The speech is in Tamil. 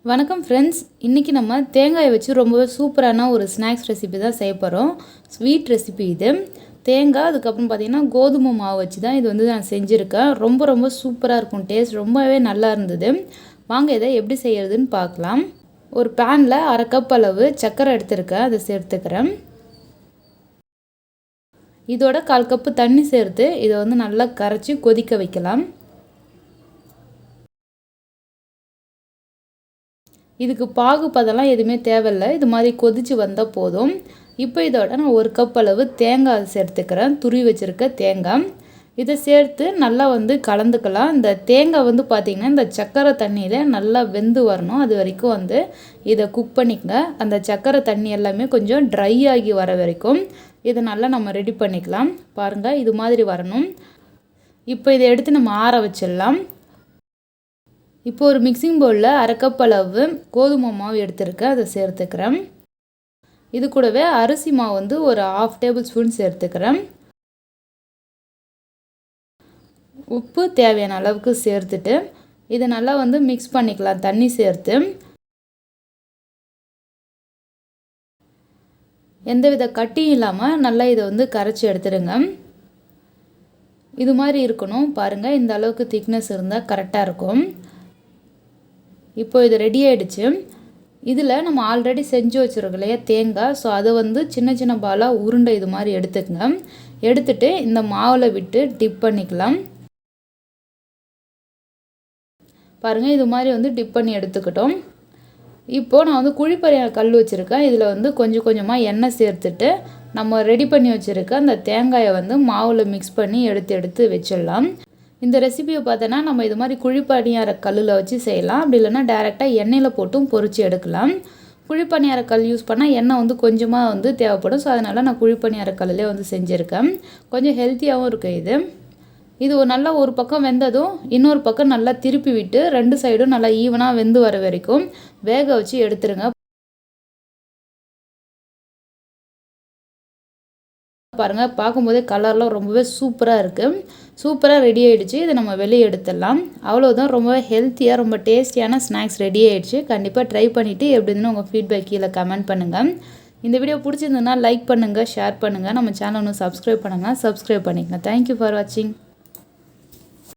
வணக்கம் ஃப்ரெண்ட்ஸ், இன்றைக்கி நம்ம தேங்காயை வச்சு ரொம்பவே சூப்பரான ஒரு ஸ்நாக்ஸ் ரெசிபி தான் செய்ய போகிறோம். ஸ்வீட் ரெசிபி இது. தேங்காய் அதுக்கப்புறம் பார்த்திங்கன்னா கோதுமை மாவு வச்சு தான் இது வந்து நான் செஞ்சுருக்கேன். ரொம்ப சூப்பராக இருக்கும். டேஸ்ட் ரொம்பவே நல்லா இருந்தது. வாங்க இதை எப்படி செய்கிறதுன்னு பார்க்கலாம். ஒரு பேனில் 1/2 கப் அளவு சர்க்கரை எடுத்துருக்கேன், அதை சேர்த்துக்கிறேன். இதோட 1/4 கப்பு தண்ணி சேர்த்து இதை வந்து நல்லா கரைச்சி கொதிக்க வைக்கலாம். இதுக்கு பாகு பதெல்லாம் எதுவுமே தேவையில்லை, இது மாதிரி கொதித்து வந்தால் போதும். இப்போ இதோட நான் 1 கப் அளவு தேங்காய் சேர்த்துக்கிறேன், துருவி வச்சுருக்க தேங்காய். இதை சேர்த்து நல்லா வந்து கலந்துக்கலாம். இந்த தேங்காய் வந்து பார்த்திங்கன்னா இந்த சர்க்கரை தண்ணியில் நல்லா வெந்து வரணும். அது வரைக்கும் வந்து இதை குக் பண்ணிக்கங்க. அந்த சர்க்கரை தண்ணி எல்லாமே கொஞ்சம் ட்ரை ஆகி வர வரைக்கும் இதை நல்லா நம்ம ரெடி பண்ணிக்கலாம். பாருங்கள், இது மாதிரி வரணும். இப்போ இதை எடுத்து நம்ம ஆற வச்சிடலாம். இப்போ ஒரு மிக்சிங் பவுலில் 1/2 கப் அளவு கோதுமை மாவு எடுத்துருக்கேன், அதை சேர்த்துக்கிறேன். இது கூடவே அரிசி மாவு வந்து ஒரு 1/2 டேபிள் ஸ்பூன் சேர்த்துக்கிறேன். உப்பு தேவையான அளவுக்கு சேர்த்துட்டு இதை நல்லா வந்து மிக்ஸ் பண்ணிக்கலாம் தண்ணி சேர்த்து. எந்தவித கட்டியும் இல்லாமல் நல்லா இதை வந்து கரைச்சி எடுத்துடுங்க. இது மாதிரி இருக்கணும். பாருங்கள், இந்த அளவுக்கு திக்னஸ் இருந்தால் கரெக்டாக இருக்கும். இப்போ இது ரெடி ஆகிடுச்சு. இதில் நம்ம ஆல்ரெடி செஞ்சு வச்சுருக்கோம் இல்லையா தேங்காய், ஸோ அதை வந்து சின்ன சின்ன பாலாக உருண்டை இது மாதிரி எடுத்துக்கங்க. எடுத்துட்டு இந்த மாவில் விட்டு டிப் பண்ணிக்கலாம். பாருங்கள், இது மாதிரி வந்து டிப் பண்ணி எடுத்துக்கிட்டோம். இப்போது நான் வந்து குழிப்பறியார கல் வச்சுருக்கேன். இதில் வந்து கொஞ்சம் கொஞ்சமாக எண்ணெய் சேர்த்துட்டு நம்ம ரெடி பண்ணி வச்சுருக்க அந்த தேங்காயை வந்து மாவில் மிக்ஸ் பண்ணி எடுத்து வச்சிடலாம். இந்த ரெசிபியை பார்த்தோன்னா நம்ம இது மாதிரி குழிப்பணியார கல்லில் வச்சு செய்யலாம். அப்படி இல்லைன்னா டேரெக்டாக எண்ணெயில் போட்டும் பொரிச்சு எடுக்கலாம். குழிப்பணியார கல் யூஸ் பண்ணால் எண்ணெய் வந்து கொஞ்சமாக வந்து தேவைப்படும். ஸோ அதனால் நான் குழிப்பணியார கல்லிலே வந்து செஞ்சுருக்கேன். கொஞ்சம் ஹெல்த்தியாகவும் இருக்குது இது ஒரு நல்லா ஒரு பக்கம் வெந்ததும் இன்னொரு பக்கம் நல்லா திருப்பி விட்டு 2 சைடும் நல்லா ஈவனாக வெந்து வர வரைக்கும் வேக வச்சு எடுத்துருங்க. பாருங்கள், பார்க்கும்போதே கலர்லாம் ரொம்பவே சூப்பராக இருக்குது. சூப்பராக ரெடி ஆகிடுச்சு. இதை நம்ம வெளியே எடுத்துடலாம். அவ்வளோதான், ரொம்பவே ஹெல்த்தியாக ரொம்ப டேஸ்டியான ஸ்நாக்ஸ் ரெடி ஆகிடுச்சு. கண்டிப்பாக ட்ரை பண்ணிவிட்டு எப்படி இருந்துன்னு உங்கள் ஃபீட்பேக் கீழே கமெண்ட் பண்ணுங்கள். இந்த வீடியோ பிடிச்சிருந்ததுன்னா லைக் பண்ணுங்கள், ஷேர் பண்ணுங்கள். நம்ம சேனல் ஒன்று சப்ஸ்கிரைப் பண்ணுங்கள், சப்ஸ்கிரைப் பண்ணிக்கங்க. தேங்க்யூ ஃபார் வாட்சிங்.